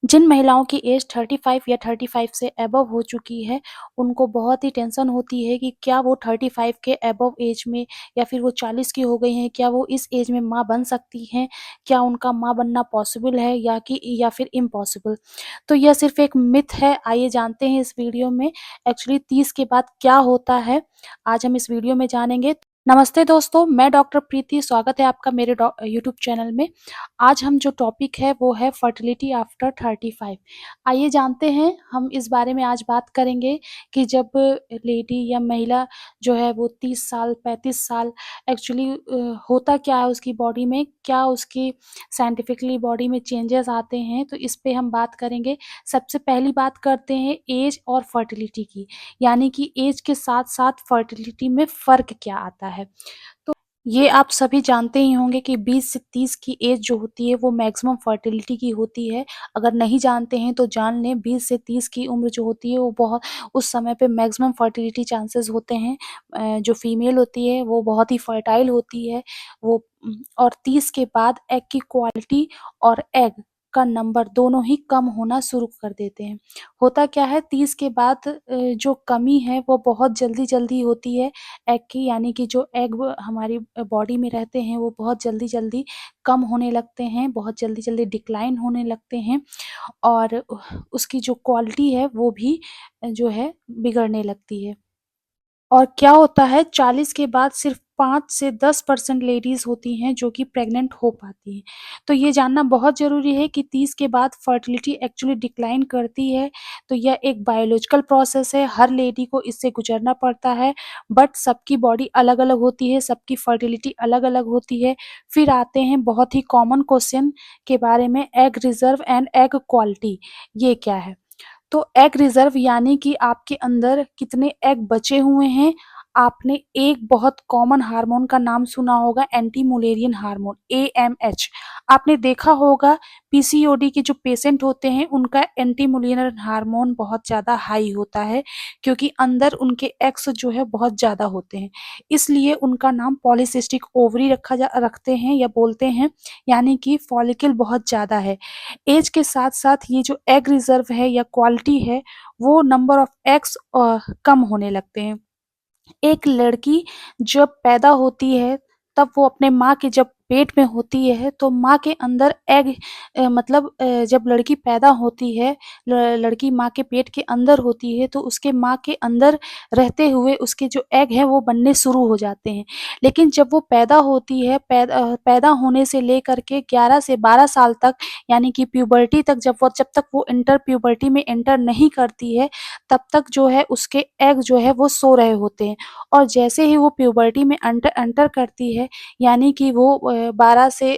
जिन महिलाओं की एज 35 या 35 से अबव हो चुकी है, उनको बहुत ही टेंशन होती है कि क्या वो 35 के अबव एज में या फिर वो 40 की हो गई हैं, क्या वो इस एज में माँ बन सकती हैं? क्या उनका माँ बनना पॉसिबल है या फिर इम्पॉसिबल? तो यह सिर्फ़ एक मिथ है, आइए जानते हैं इस वीडियो में एक्चुअली 30 के बाद क्या होता है? आज हम इस वीडियो में जानेंगे। नमस्ते दोस्तों, मैं डॉक्टर प्रीति, स्वागत है आपका मेरे यूट्यूब चैनल में। आज हम जो टॉपिक है वो है फर्टिलिटी आफ्टर 35। आइए जानते हैं, हम इस बारे में आज बात करेंगे कि जब लेडी या महिला जो है वो 30 साल, 35 साल एक्चुअली होता क्या है उसकी बॉडी में, क्या उसकी साइंटिफिकली बॉडी में चेंजेस आते हैं, तो इस पे हम बात करेंगे। सबसे पहली बात करते हैं ऐज और फर्टिलिटी की, यानी कि ऐज के साथ-साथ फर्टिलिटी में फ़र्क क्या आता है। तो ये आप सभी जानते ही होंगे कि 20 से 30 की एज जो होती है वो मैक्सिमम फर्टिलिटी की होती है। अगर नहीं जानते हैं तो जान लें, 20 से 30 की उम्र जो होती है वो बहुत उस समय पे मैक्सिमम फर्टिलिटी चांसेस होते हैं। जो फीमेल होती है वो बहुत ही फर्टाइल होती है। और 30 के बाद एग की क्वालिटी और एग का नंबर दोनों ही कम होना शुरू कर देते हैं। होता क्या है, 30 के बाद जो कमी है वो बहुत जल्दी-जल्दी होती है एग की, यानी कि जो एग हमारी बॉडी में रहते हैं वो बहुत जल्दी-जल्दी कम होने लगते हैं, बहुत जल्दी-जल्दी डिक्लाइन होने लगते हैं और उसकी जो क्वालिटी है वो भी जो है बिगड़ने लगती है। और क्या होता है, 40 के बाद सिर्फ 5 से 10% लेडीज़ होती हैं जो कि प्रेग्नेंट हो पाती हैं। तो ये जानना बहुत ज़रूरी है कि 30 के बाद फर्टिलिटी एक्चुअली डिक्लाइन करती है, तो यह एक बायोलॉजिकल प्रोसेस है, हर लेडी को इससे गुज़रना पड़ता है, बट सबकी बॉडी अलग-अलग होती है, सबकी फर्टिलिटी अलग-अलग होती है। फिर आते हैं बहुत ही कॉमन क्वेश्चन के बारे में, egg reserve and egg quality, ये क्या है? तो एग रिज़र्व यानी कि आपके अंदर कितने एग बचे हुए हैं। आपने एक बहुत कॉमन हार्मोन का नाम सुना होगा, एंटी मुलेरियन हार्मोन, एएमएच। आपने देखा होगा पीसीओडी के जो पेशेंट होते हैं उनका एंटी मुलेरियन हार्मोन बहुत ज़्यादा हाई होता है, क्योंकि अंदर उनके एग्स जो है बहुत ज़्यादा होते हैं। इसलिए उनका नाम पॉलीसिस्टिक ओवरी रखते हैं या बोलते हैं, यानी कि फॉलिकल बहुत ज़्यादा है। एज के साथ-साथ ये जो एग रिज़र्व है या क्वालिटी है, वो नंबर ऑफ एग्स कम होने लगते हैं। एक लड़की जब पैदा होती है, तब वो अपने माँ के जब पेट में होती है, तो माँ के अंदर एग मतलब जब लड़की पैदा होती है, लड़की माँ के पेट के अंदर होती है, तो उसके माँ के अंदर रहते हुए उसके जो एग हैं, वो बनने शुरू हो जाते हैं। लेकिन जब वो पैदा होती है, पैदा होने से लेकर के 11 से 12 साल तक, यानी कि प्यूबर्टी तक, जब तक वो प्यूबर्टी में एंटर नहीं करती है, तब तक जो है उसके एग जो है वो सो रहे होते हैं। और जैसे ही वो प्यूबर्टी में एंटर करती है, यानी कि वो 12 से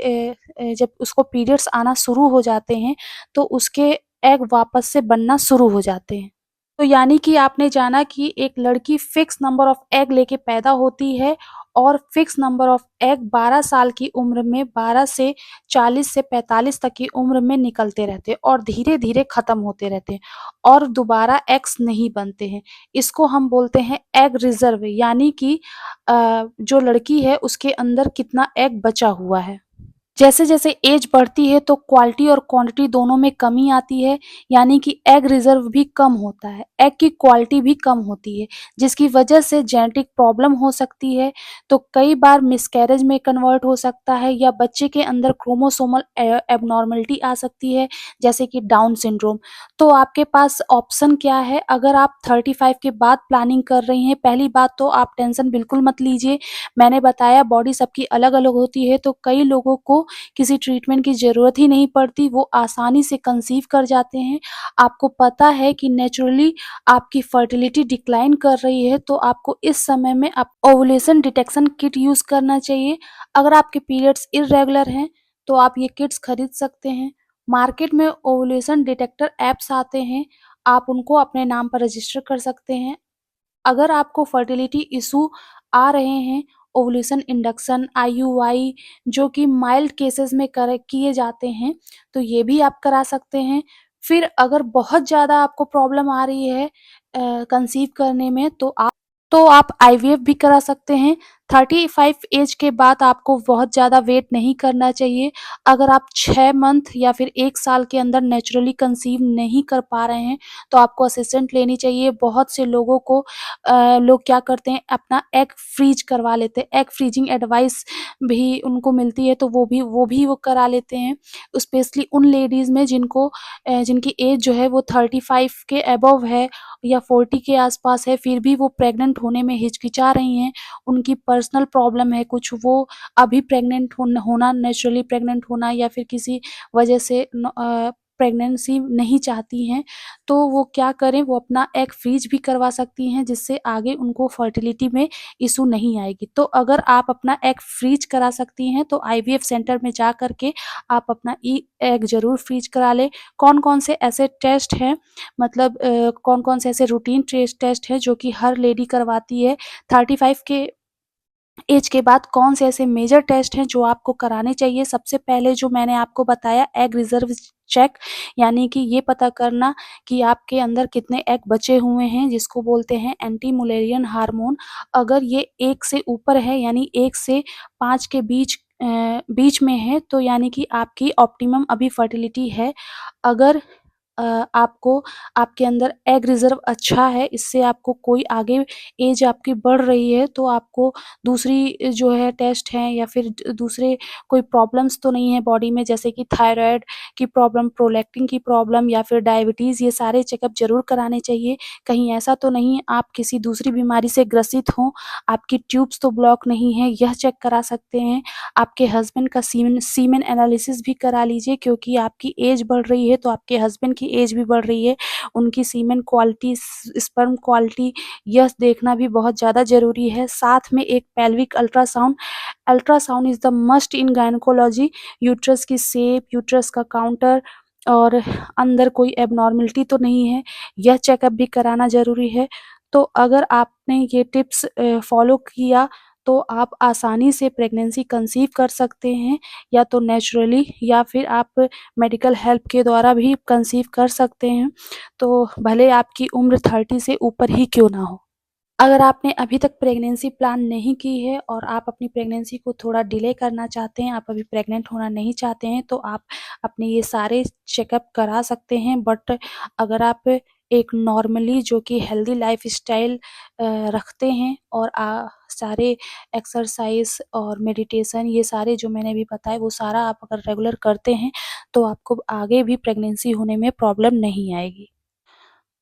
जब उसको पीरियड्स आना शुरू हो जाते हैं, तो उसके एग वापस से बनना शुरू हो जाते हैं। तो यानी कि आपने जाना कि एक लड़की फिक्स नंबर ऑफ एग लेके पैदा होती है और फिक्स नंबर ऑफ एग 12 साल की उम्र में, 12 से 40 से 45 तक की उम्र में निकलते रहते हैं और धीरे-धीरे खत्म होते रहते हैं और दोबारा एग्स नहीं बनते हैं। इसको हम बोलते हैं एग रिज़र्व, यानी कि जो लड़की है उसके अंदर कितना एग बचा हुआ है। जैसे-जैसे एज बढ़ती है तो क्वालिटी और क्वांटिटी दोनों में कमी आती है, यानी कि एग रिज़र्व भी कम होता है, एग की क्वालिटी भी कम होती है, जिसकी वजह से जेनेटिक प्रॉब्लम हो सकती है, तो कई बार मिसकैरेज में कन्वर्ट हो सकता है या बच्चे के अंदर क्रोमोसोमल एब्नॉर्मैलिटी आ सकती है, जैसे कि डाउन सिंड्रोम। तो आपके पास ऑप्शन क्या है, अगर आप 35 के बाद प्लानिंग कर रही हैं, पहली बात तो आप टेंशन बिल्कुल मत लीजिए। मैंने बताया बॉडी सबकी अलग-अलग होती है, तो कई लोगों को किसी ट्रीटमेंट की ज़रूरत ही नहीं पड़ती, वो आसानी से कंसीव कर जाते हैं। आपको पता है कि नेचुरली आपकी फर्टिलिटी डिक्लाइन कर रही है, तो आपको इस समय में आप ओव्यूलेशन डिटेक्शन किट यूज़ करना चाहिए। अगर आपके पीरियड्स इर्रेगुलर हैं, तो आप ये किट्स खरीद सकते हैं। मार्केट में ओव्यूलेशन डिटेक्टर ऐप्स आते हैं, आप उनको अपने नाम पर रजिस्टर कर सकते हैं। अगर आपको फर्टिलिटी इश्यू आ रहे हैं, ओव्यूलेशन इंडक्शन, आईयूआई, जो कि माइल्ड केसेज़ में करे किए जाते हैं, तो ये भी आप करा सकते हैं। फिर अगर बहुत ज़्यादा आपको प्रॉब्लम आ रही है कंसीव करने में, तो आप तो आप आईवीएफ भी करा सकते हैं। 35 एज के बाद आपको बहुत ज़्यादा वेट नहीं करना चाहिए। अगर आप 6 मंथ या फिर 1 साल के अंदर नेचुरली कंसीव नहीं कर पा रहे हैं, तो आपको असिस्टेंट लेनी चाहिए। बहुत से लोगों को लोग क्या करते हैं, अपना एग फ्रीज़ करवा लेते हैं। एग फ्रीजिंग एडवाइस भी उनको मिलती है, तो वो करा लेते हैं। स्पेशली उन लेडीज़ में जिनकी एज जो है वो 35 के अबव है या 40 के आस-पास है, फिर भी वो प्रेग्नेंट होने में हिचकिचा रही हैं। उनकी पर्सनल प्रॉब्लम है कुछ, वो अभी प्रेग्नेंट होना नेचुरली प्रेग्नेंट होना या फिर किसी वजह से प्रेगनेंसी नहीं चाहती हैं, तो वो क्या करें, वो अपना एग फ्रीज भी करवा सकती हैं, जिससे आगे उनको फर्टिलिटी में इश्यू नहीं आएगी। तो अगर आप अपना एग फ्रीज करा सकती हैं, तो आईवीएफ सेंटर में जा कर के आप अपना एग ज़रूर फ्रीज करा लें। कौन-कौन से ऐसे टेस्ट हैं, मतलब कौन-कौन से ऐसे रूटीन टेस्ट हैं जो कि हर लेडी करवाती है। 35 के एज के बाद कौन से ऐसे मेजर टेस्ट हैं जो आपको कराने चाहिए। सबसे पहले जो मैंने आपको बताया, एग रिजर्व चेक, यानी कि ये पता करना कि आपके अंदर कितने एग बचे हुए हैं, जिसको बोलते हैं एंटी मुलेरियन हार्मोन। अगर ये 1 से ऊपर है, यानी 1 से 5 के बीच में है, तो यानी कि आपकी ऑप्टिमम अभी फर्टिलिटी है। अगर आपको आपके अंदर एग रिज़र्व अच्छा है, इससे आपको कोई आगे एज आपकी बढ़ रही है, तो आपको दूसरी जो है टेस्ट हैं या फिर दूसरे कोई प्रॉब्लम्स तो नहीं है बॉडी में, जैसे कि थायराइड की प्रॉब्लम, प्रोलैक्टिन की प्रॉब्लम या फिर डायबिटीज़, ये सारे चेकअप ज़रूर कराने चाहिए। कहीं ऐसा तो नहीं आप किसी दूसरी बीमारी से ग्रसित हों, आपकी ट्यूब्स तो ब्लॉक नहीं है, यह चेक करा सकते हैं। आपके हस्बैंड का सीमेन एनालिसिस भी करा लीजिए, क्योंकि आपकी एज बढ़ रही है, तो आपके हस्बैंड की एज भी बढ़ रही है। उनकी सीमेन क्वालिटी, स्पर्म क्वालिटी, यह देखना भी बहुत ज़्यादा ज़रूरी है। साथ में एक pelvic ultrasound, ultrasound is the must in gynaecology. Uterus की शेप, यूट्रस का काउंटर और अंदर कोई एब्नॉर्मलिटी तो नहीं है, यह चेकअप भी कराना ज़रूरी है। तो अगर आपने ये टिप्स फॉलो किया, तो आप आसानी से प्रेगनेंसी कंसीव कर सकते हैं, या तो नेचुरली या फिर आप मेडिकल हेल्प के द्वारा भी कंसीव कर सकते हैं, तो भले आपकी उम्र 30 से ऊपर ही क्यों ना हो। अगर आपने अभी तक प्रेगनेंसी प्लान नहीं की है और आप अपनी प्रेगनेंसी को थोड़ा डिले करना चाहते हैं, आप अभी प्रेग्नेंट होना नहीं चाहते हैं, तो आप अपने ये सारे चेकअप करा सकते हैं। बट अगर आप एक नॉर्मली जो कि हेल्दी लाइफ़स्टाइल रखते हैं और सारे एक्सरसाइज़ और मेडिटेशन, ये सारे जो मैंने अभी बताए, वो सारा आप अगर रेगुलर करते हैं, तो आपको आगे भी प्रेगनेंसी होने में प्रॉब्लम नहीं आएगी।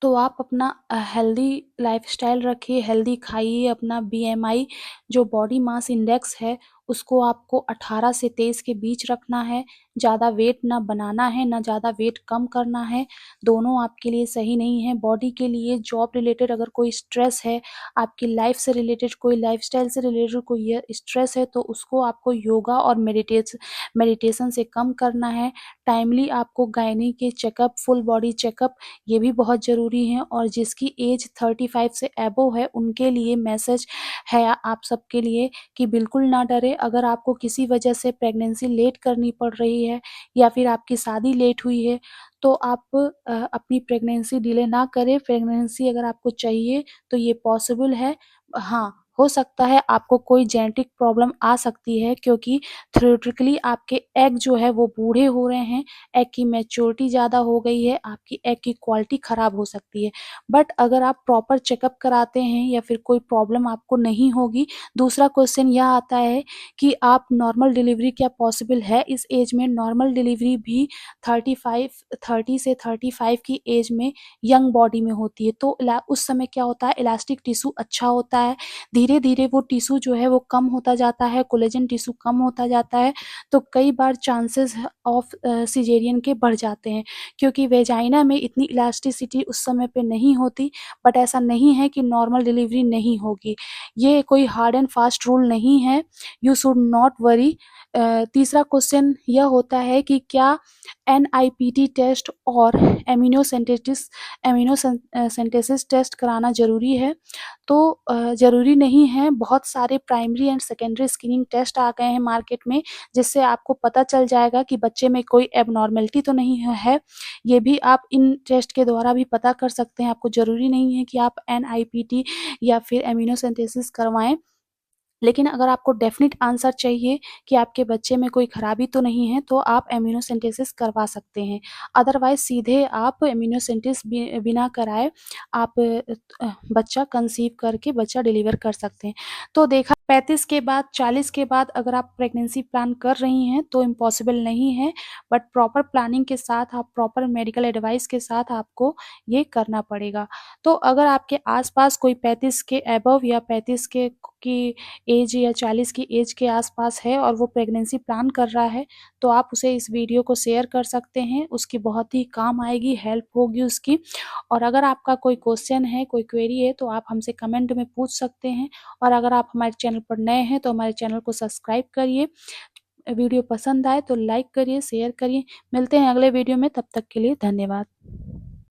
तो आप अपना हेल्दी लाइफ़स्टाइल रखिए, हेल्दी खाइए, अपना बीएमआई जो बॉडी मास इंडेक्स है, उसको आपको 18 से 23 के बीच रखना है। ज़्यादा वेट ना बनाना है, ना ज़्यादा वेट कम करना है, दोनों आपके लिए सही नहीं है। बॉडी के लिए जॉब रिलेटेड अगर कोई स्ट्रेस है, आपकी लाइफ़ से रिलेटेड कोई लाइफ़स्टाइल से रिलेटेड कोई ये स्ट्रेस है, तो उसको आपको योगा और मेडिटेशन से कम करना है। टाइमली आपको गायनी के चेकअप, फुल बॉडी चेकअप, ये भी बहुत ज़रूरी है। और जिसकी एज 35 से अबव है, उनके लिए मैसेज है आप सबके लिए कि बिल्कुल ना डरें। अगर आपको किसी वजह से प्रेगनेंसी लेट करनी पड़ रही है या फिर आपकी शादी लेट हुई है, तो आप अपनी प्रेगनेंसी डिले ना करें। प्रेगनेंसी अगर आपको चाहिए, तो ये पॉसिबल है। हाँ, हो सकता है आपको कोई जेनेटिक प्रॉब्लम आ सकती है, क्योंकि थ्योरेटिकली आपके एग जो है वो बूढ़े हो रहे हैं, एग की मैच्योरिटी ज़्यादा हो गई है, आपकी एग की क्वालिटी ख़राब हो सकती है। बट अगर आप प्रॉपर चेकअप कराते हैं या फिर कोई प्रॉब्लम आपको नहीं होगी। दूसरा क्वेश्चन यह आता है कि आप नॉर्मल डिलीवरी क्या पॉसिबल है इस एज में? नॉर्मल डिलीवरी भी 30 से 35 की एज में यंग बॉडी में होती है। तो उस समय क्या होता है, इलास्टिक टिश्यू अच्छा होता है, धीरे-धीरे वो टिश्यू जो है वो कम होता जाता है, कोलेजन टिश्यू कम होता जाता है, तो कई बार चांसेस ऑफ सिज़ेरियन के बढ़ जाते हैं, क्योंकि वेजाइना में इतनी इलास्टिसिटी उस समय पे नहीं होती। बट ऐसा नहीं है कि नॉर्मल डिलीवरी नहीं होगी, ये कोई हार्ड एंड फास्ट रूल नहीं है, यू शुड नॉट वरी। तीसरा क्वेश्चन यह होता है कि क्या एनआईपीटी टेस्ट और एमिनो सिंथेसिस टेस्ट कराना ज़रूरी है। तो ज़रूरी नहीं है, बहुत सारे primary and secondary screening test आ गए हैं मार्केट में, जिससे आपको पता चल जाएगा कि बच्चे में कोई एबनॉर्मेलिटी तो नहीं है। ये भी आप इन टेस्ट के द्वारा भी पता कर सकते हैं। आपको ज़रूरी नहीं है कि आप एनआईपीटी या फिर एमिनो सिंथेसिस करवाएँ। लेकिन अगर आपको डेफ़िनिट आंसर चाहिए कि आपके बच्चे में कोई खराबी तो नहीं है, तो आप एमिनोसेंटेसिस करवा सकते हैं। अदरवाइज़ सीधे आप एमिनोसेंटिस बिना कराए आप बच्चा कंसीव करके बच्चा डिलीवर कर सकते हैं। तो देखा 35 के बाद 40 के बाद अगर आप प्रेगनेंसी प्लान कर रही हैं तो इम्पॉसिबल नहीं है, बट प्रॉपर प्लानिंग के साथ आप प्रॉपर मेडिकल एडवाइस के साथ आपको ये करना पड़ेगा। तो अगर आपके आस-पास कोई 35 के अबव या 35 के की एज या 40 की एज के आस-पास है और वो प्रेगनेंसी प्लान कर रहा है, तो आप उसे इस वीडियो को शेयर कर सकते हैं। उसकी बहुत ही काम आएगी, हेल्प होगी उसकी। और अगर आपका कोई क्वेश्चन है, कोई क्वेरी है, तो आप हमसे कमेंट में पूछ सकते हैं। और अगर आप हमारे चैनल पर नए हैं, तो हमारे चैनल को सब्सक्राइब करिए। वीडियो पसंद आए तो लाइक करिए, शेयर करिए। मिलते हैं अगले वीडियो में, तब तक के लिए धन्यवाद।